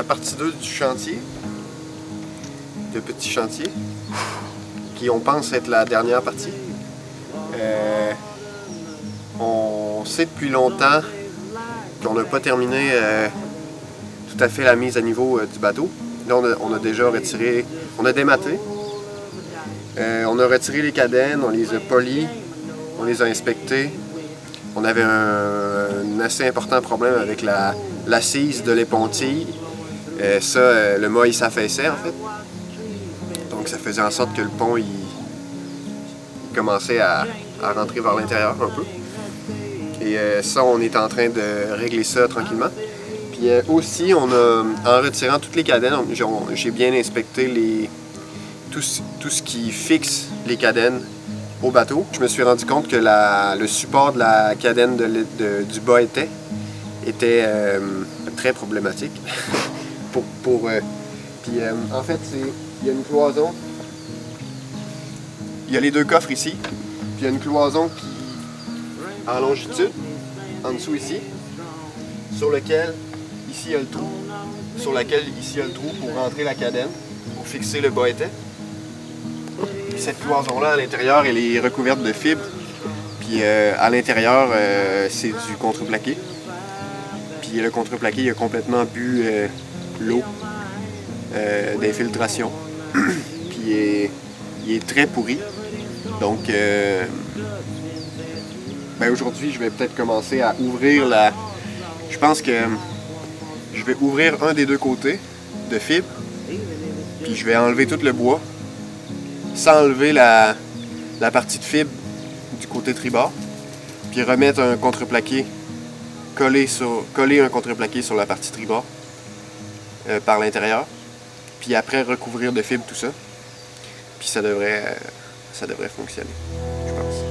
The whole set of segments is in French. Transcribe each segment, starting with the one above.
partie 2 du chantier, de petit chantier, qui on pense être la dernière partie. On sait depuis longtemps qu'on n'a pas terminé tout à fait la mise à niveau du bateau. Là, on a déjà retiré, on a dématé, on a retiré les cadennes, on les a polis, on les a inspectés. On avait un assez important problème avec l'assise de l'épontille. Le mât, il s'affaissait en fait. Donc ça faisait en sorte que le pont, il commençait à rentrer vers l'intérieur un peu. Et ça, on est en train de régler ça tranquillement. Puis aussi, en retirant toutes les cadennes, j'ai bien inspecté tout ce qui fixe les cadennes au bateau. Je me suis rendu compte que le support de la cadenne du bas était très problématique. Puis en fait, il y a une cloison. Il y a les deux coffres ici. Puis il y a une cloison en longitude, en dessous ici, sur lequel ici il y a le trou. Sur lequel ici il y a le trou pour rentrer la cadenne, pour fixer le bas étais. Cette cloison-là, à l'intérieur, elle est recouverte de fibres. Puis à l'intérieur, c'est du contreplaqué. Puis le contreplaqué, il a complètement bu l'eau d'infiltration. Puis il est très pourri. Donc, aujourd'hui, je vais peut-être commencer à ouvrir Je pense que je vais ouvrir un des deux côtés de fibre. Puis je vais enlever tout le bois. Sans enlever la partie de fibre du côté tribord, puis remettre un contreplaqué, coller un contreplaqué sur la partie tribord par l'intérieur, puis après recouvrir de fibre tout ça, puis ça devrait fonctionner, je pense.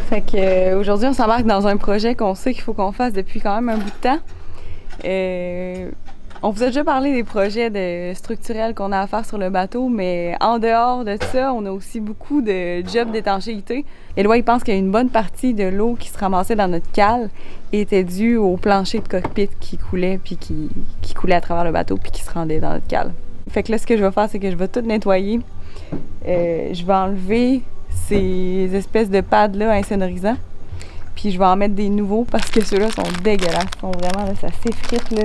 Fait que aujourd'hui, on s'embarque dans un projet qu'on sait qu'il faut qu'on fasse depuis quand même un bout de temps. On vous a déjà parlé des projets structurels qu'on a à faire sur le bateau, mais en dehors de ça, on a aussi beaucoup de jobs d'étanchéité. Éloi, il pense qu'il y a une bonne partie de l'eau qui se ramassait dans notre cale était due au plancher de cockpit qui coulait, puis qui coulait à travers le bateau, puis qui se rendait dans notre cale. Fait que là, ce que je vais faire, c'est que je vais tout nettoyer. Je vais enlever ces espèces de pads-là insonorisants, puis je vais en mettre des nouveaux parce que ceux-là sont dégueulasses. Ils sont vraiment, là, ça s'effrite, là,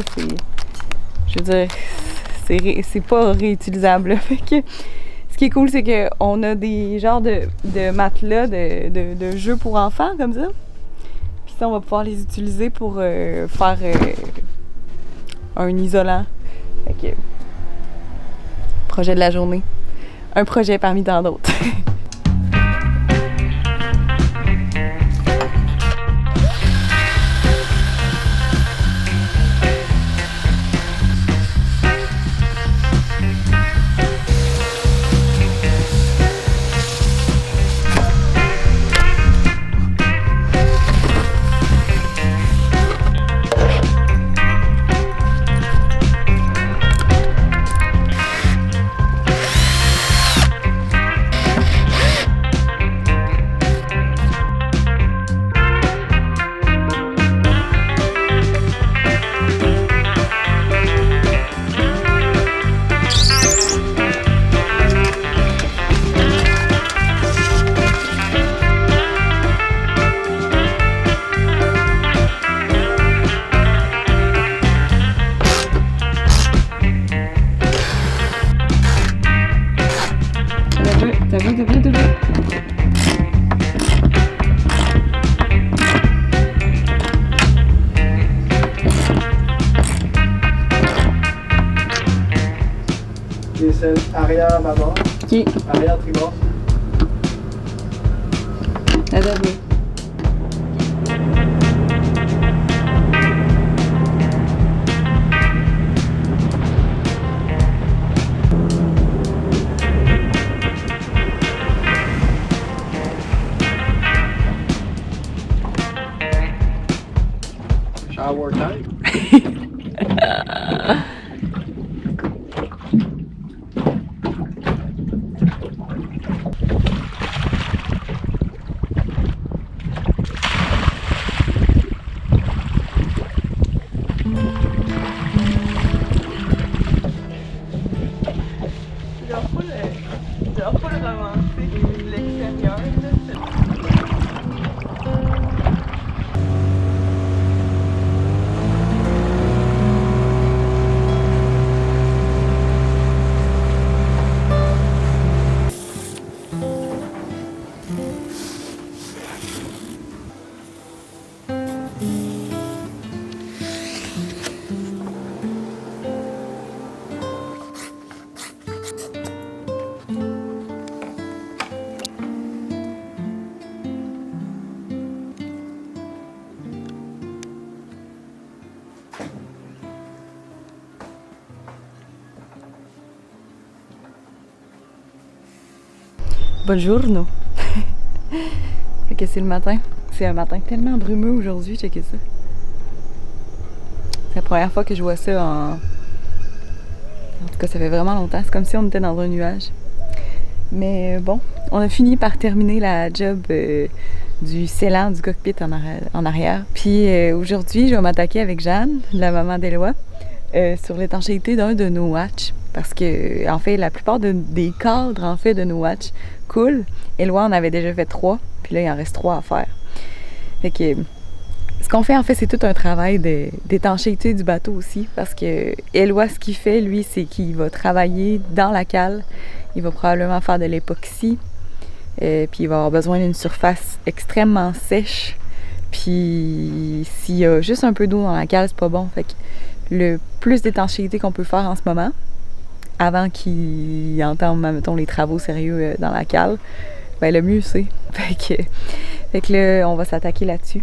je veux dire, c'est pas réutilisable, là. Fait que ce qui est cool, c'est qu'on a des genres de matelas de jeux pour enfants, comme ça. Puis ça, on va pouvoir les utiliser pour faire un isolant. Fait que, projet de la journée. Un projet parmi tant d'autres. C'est arrière bâbord. OK. Arrière tribord. Adoré. Shower time. Genre pas le romancer de l'extérieur. Buongiorno! Fait que c'est le matin. C'est un matin tellement brumeux aujourd'hui, checkez ça. C'est la première fois que je vois ça en tout cas, ça fait vraiment longtemps. C'est comme si on était dans un nuage. Mais bon, on a fini par terminer la job du scellant du cockpit en arrière. Puis aujourd'hui, je vais m'attaquer avec Jeanne, la maman d'Éloi, sur l'étanchéité d'un de nos watches. Parce que, en fait, la plupart des cadres, en fait, de nos watches coulent. Éloi en avait déjà fait 3, puis là, il en reste 3 à faire. Fait que, ce qu'on fait, en fait, c'est tout un travail d'étanchéité du bateau aussi. Parce que Éloi, ce qu'il fait, lui, c'est qu'il va travailler dans la cale. Il va probablement faire de l'époxy. Puis il va avoir besoin d'une surface extrêmement sèche. Puis s'il y a juste un peu d'eau dans la cale, c'est pas bon. Fait que le plus d'étanchéité qu'on peut faire en ce moment, avant qu'il entame, mettons, les travaux sérieux dans la cale, ben le mieux c'est. Fait que là, on va s'attaquer là-dessus.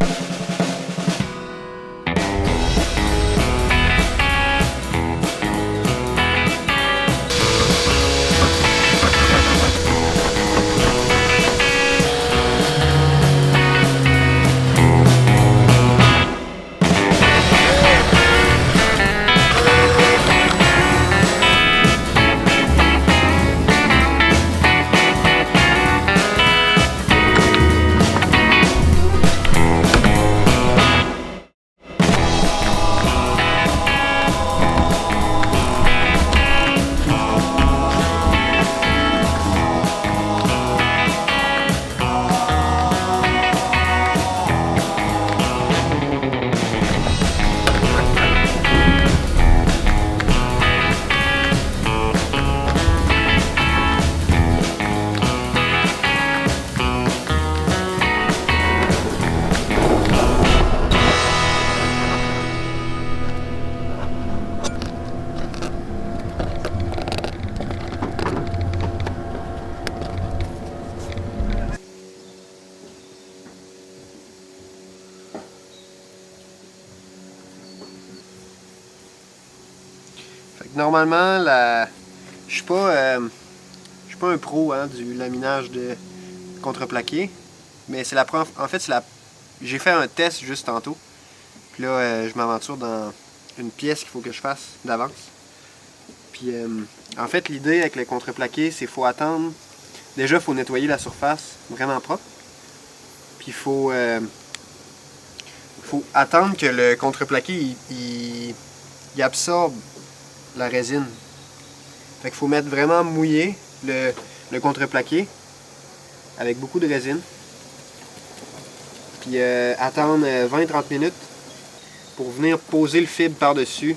Fait que normalement, je suis pas un pro du laminage de contreplaqué, mais c'est la première. En fait, j'ai fait un test juste tantôt. Puis là, je m'aventure dans une pièce qu'il faut que je fasse d'avance. Puis en fait, l'idée avec le contreplaqué, c'est qu'il faut attendre. Déjà, il faut nettoyer la surface vraiment propre. Puis il faut attendre que le contreplaqué il absorbe la résine. Fait qu'il faut mettre vraiment mouillé le contreplaqué avec beaucoup de résine. Puis attendre 20-30 minutes pour venir poser le fibre par-dessus.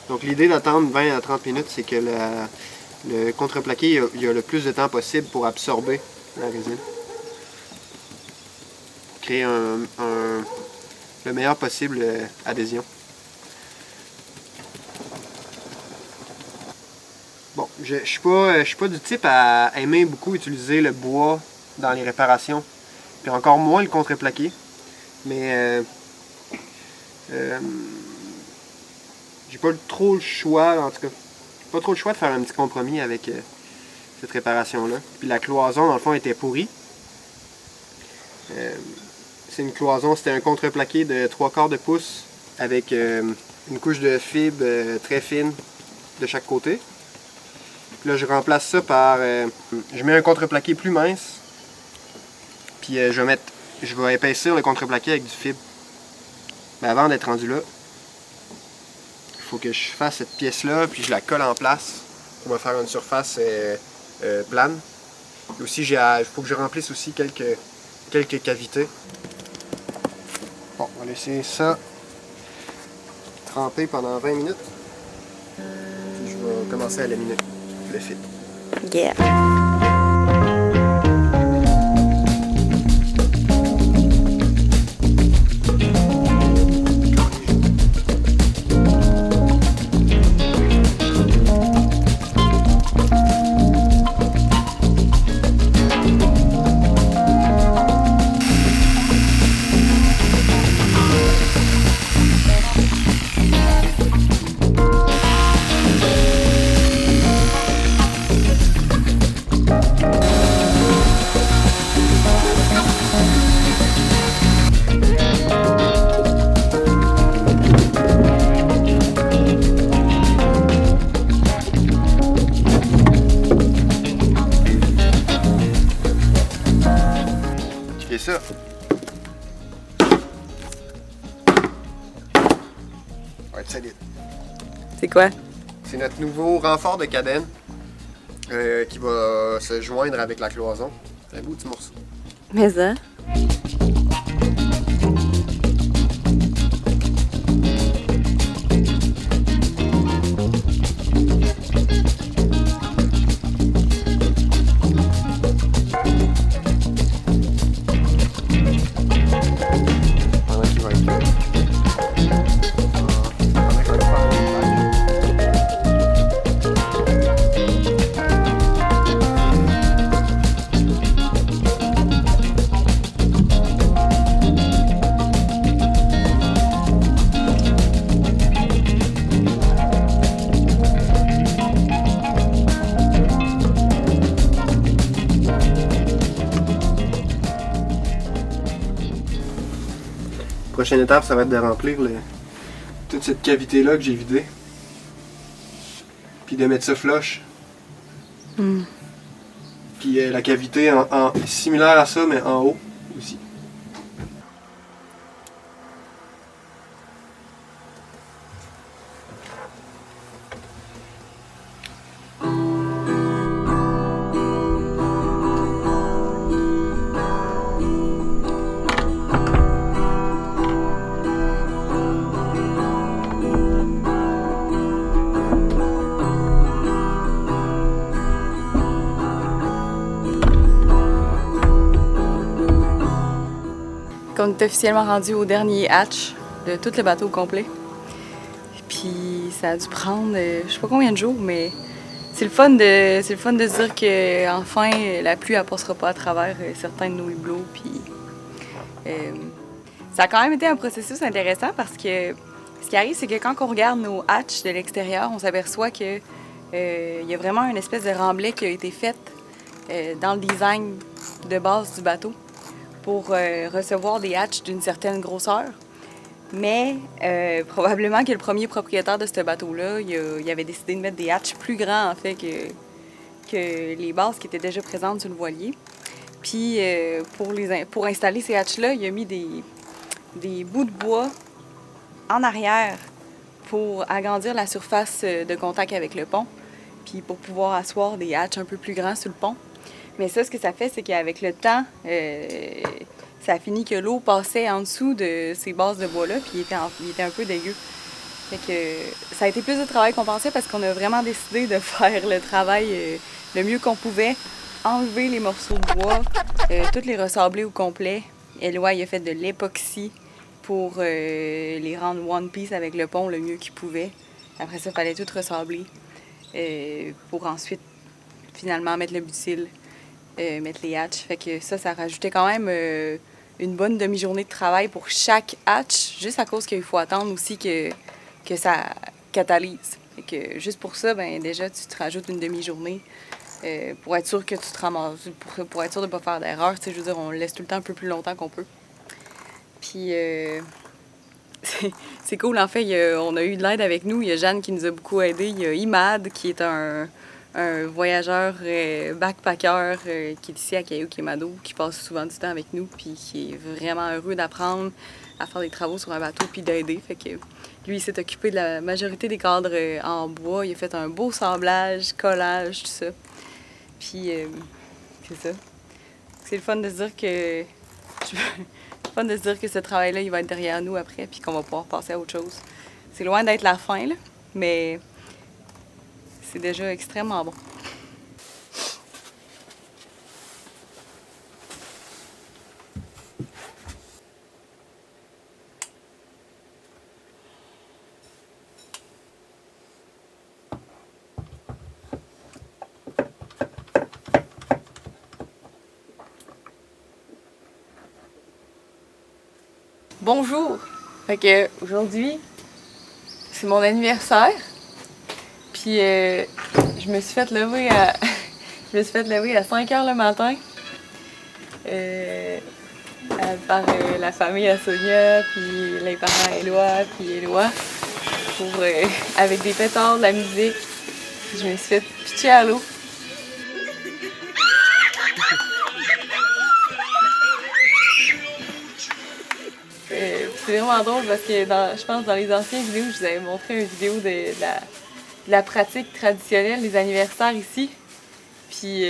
Donc l'idée d'attendre 20 à 30 minutes, c'est que le contreplaqué il a le plus de temps possible pour absorber la résine. Pour créer le meilleur possible adhésion. Bon, je suis pas du type à aimer beaucoup utiliser le bois dans les réparations. Puis encore moins le contreplaqué. Mais j'ai pas trop le choix, en tout cas. Pas trop le choix de faire un petit compromis avec cette réparation-là. Puis la cloison, dans le fond, était pourrie. C'est une cloison, c'était un contreplaqué de 3/4 de pouce avec une couche de fibre très fine de chaque côté. Puis là, je remplace ça par... je mets un contreplaqué plus mince. Puis je vais épaissir le contreplaqué avec du fibre. Mais avant d'être rendu là, il faut que je fasse cette pièce-là, puis je la colle en place pour me faire une surface plane. Et aussi, il faut que je remplisse aussi quelques cavités. Bon, on va laisser ça tremper pendant 20 minutes. Puis je vais commencer à laminer le fil. Yeah! Ça. Va être solide. C'est quoi? C'est notre nouveau renfort de cadène qui va se joindre avec la cloison. C'est un beau petit morceau. Mais ça? Prochaine étape, ça va être de remplir toute cette cavité-là que j'ai vidée. Puis de mettre ça flush. Puis la cavité similaire à ça, mais en haut aussi. On est officiellement rendu au dernier hatch de tout le bateau complet. Puis ça a dû prendre je sais pas combien de jours, mais c'est le fun de se dire que enfin la pluie elle passera pas à travers certains de nos hublots. Puis ça a quand même été un processus intéressant parce que Ce qui arrive, c'est que quand on regarde nos hatches de l'extérieur, on s'aperçoit que y a vraiment une espèce de remblai qui a été fait dans le design de base du bateau pour recevoir des hatches d'une certaine grosseur. Mais probablement que le premier propriétaire de ce bateau-là, il avait décidé de mettre des hatches plus grands en fait que les bases qui étaient déjà présentes sur le voilier. Puis pour installer ces hatches-là, il a mis des bouts de bois en arrière pour agrandir la surface de contact avec le pont, puis pour pouvoir asseoir des hatches un peu plus grands sur le pont. Mais ça, ce que ça fait, c'est qu'avec le temps, ça a fini que l'eau passait en dessous de ces bases de bois-là, puis il était un peu dégueu. Fait que ça a été plus de travail qu'on pensait parce qu'on a vraiment décidé de faire le travail le mieux qu'on pouvait, enlever les morceaux de bois, tous les ressabler au complet. Éloi, il a fait de l'époxy pour les rendre one piece avec le pont le mieux qu'il pouvait. Après ça, il fallait tout ressabler pour ensuite finalement mettre le butyl, mettre les hatches. Fait que ça rajoutait quand même une bonne demi-journée de travail pour chaque hatch, juste à cause qu'il faut attendre aussi que ça catalyse. Fait que juste pour ça, ben déjà, tu te rajoutes une demi-journée pour être sûr que tu te ramasses, pour être sûr de ne pas faire d'erreur. Je veux dire, on le laisse tout le temps un peu plus longtemps qu'on peut. Puis c'est cool, en fait, on a eu de l'aide avec nous. Il y a Jeanne qui nous a beaucoup aidés. Il y a Imad qui est un voyageur backpacker qui est ici à Caillou-Quémado, qui passe souvent du temps avec nous, puis qui est vraiment heureux d'apprendre à faire des travaux sur un bateau puis d'aider. Fait que lui, il s'est occupé de la majorité des cadres en bois. Il a fait un beau sablage, collage, tout ça. Puis c'est ça. C'est le fun de se dire que ce travail-là, il va être derrière nous après, puis qu'on va pouvoir passer à autre chose. C'est loin d'être la fin, là, mais c'est déjà extrêmement bon. Bonjour! Fait que aujourd'hui, c'est mon anniversaire. Puis je me suis fait lever à 5 h le matin par la famille à Sonia, puis les parents à Éloi, puis Éloi, avec des pétards, de la musique. Je me suis fait pitcher à l'eau. C'est vraiment drôle parce que je pense dans les anciennes vidéos, je vous avais montré une vidéo de la pratique traditionnelle des anniversaires ici. Puis,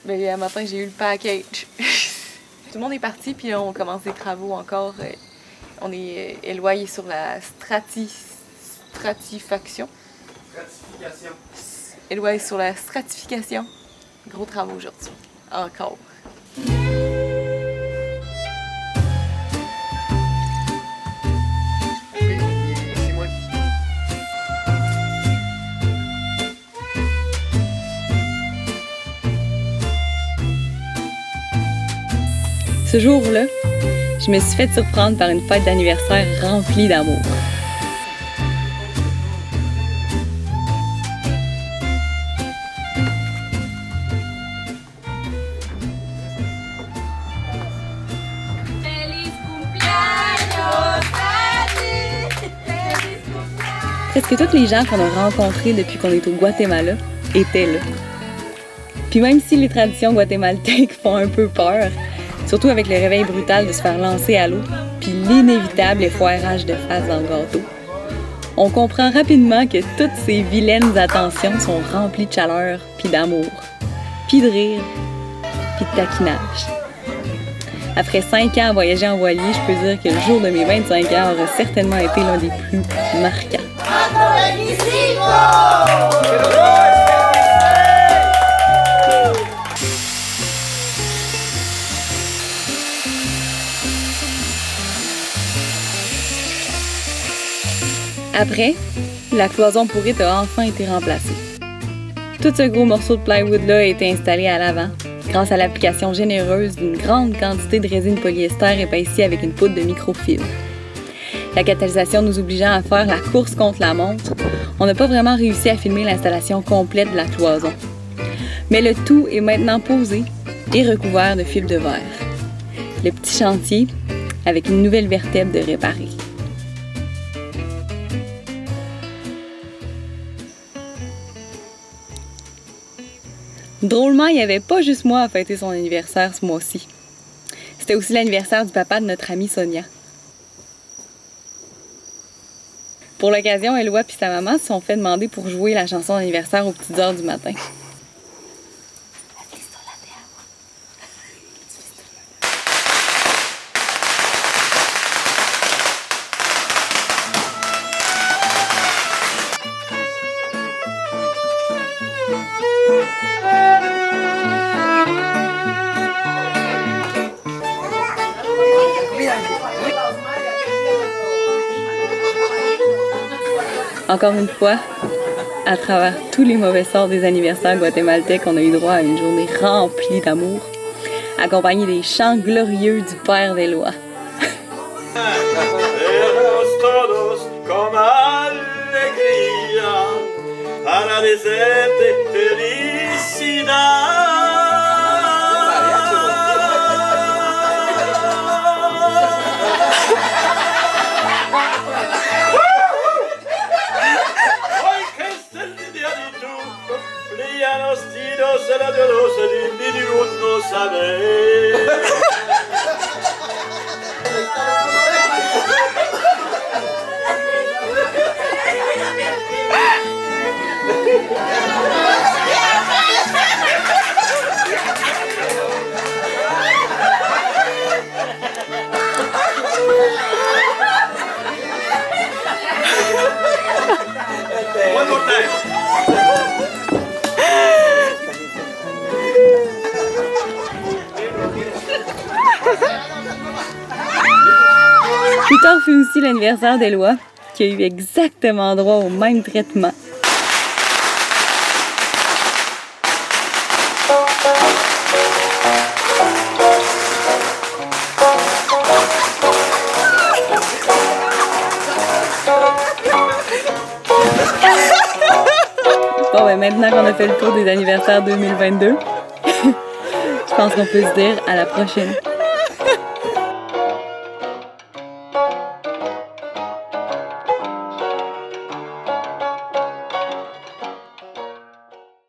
un matin, j'ai eu le package. Tout le monde est parti, puis on commence des travaux encore. On est éloigné sur la stratification. Éloigné sur la stratification. Gros travaux aujourd'hui. Encore. Ce jour-là, je me suis fait surprendre par une fête d'anniversaire remplie d'amour. Presque tous les gens qu'on a rencontrés depuis qu'on est au Guatemala étaient là. Puis même si les traditions guatémaltèques font un peu peur, surtout avec le réveil brutal de se faire lancer à l'eau, puis l'inévitable effoirage de face dans le gâteau, on comprend rapidement que toutes ces vilaines attentions sont remplies de chaleur, puis d'amour, puis de rire, puis de taquinage. Après 5 ans à voyager en voilier, je peux dire que le jour de mes 25 ans aura certainement été l'un des plus marquants. Après, la cloison pourrite a enfin été remplacée. Tout ce gros morceau de plywood-là a été installé à l'avant, grâce à l'application généreuse d'une grande quantité de résine polyester épaissie avec une poudre de microfibre. la catalysation nous obligeant à faire la course contre la montre, on n'a pas vraiment réussi à filmer l'installation complète de la cloison. Mais le tout est maintenant posé et recouvert de fibres de verre. Le petit chantier avec une nouvelle vertèbre de réparer. Drôlement, il n'y avait pas juste moi à fêter son anniversaire ce mois-ci. C'était aussi l'anniversaire du papa de notre amie Sonia. Pour l'occasion, Éloi et sa maman se sont fait demander pour jouer la chanson d'anniversaire aux petites heures du matin. Encore une fois, à travers tous les mauvais sorts des anniversaires guatémaltèques, on a eu droit à une journée remplie d'amour, accompagnée des chants glorieux du père d'Éloi. One more time. Plus tard fut aussi l'anniversaire d'Éloi, qui a eu exactement droit au même traitement. Bon, ben maintenant qu'on a fait le tour des anniversaires 2022, je pense qu'on peut se dire à la prochaine.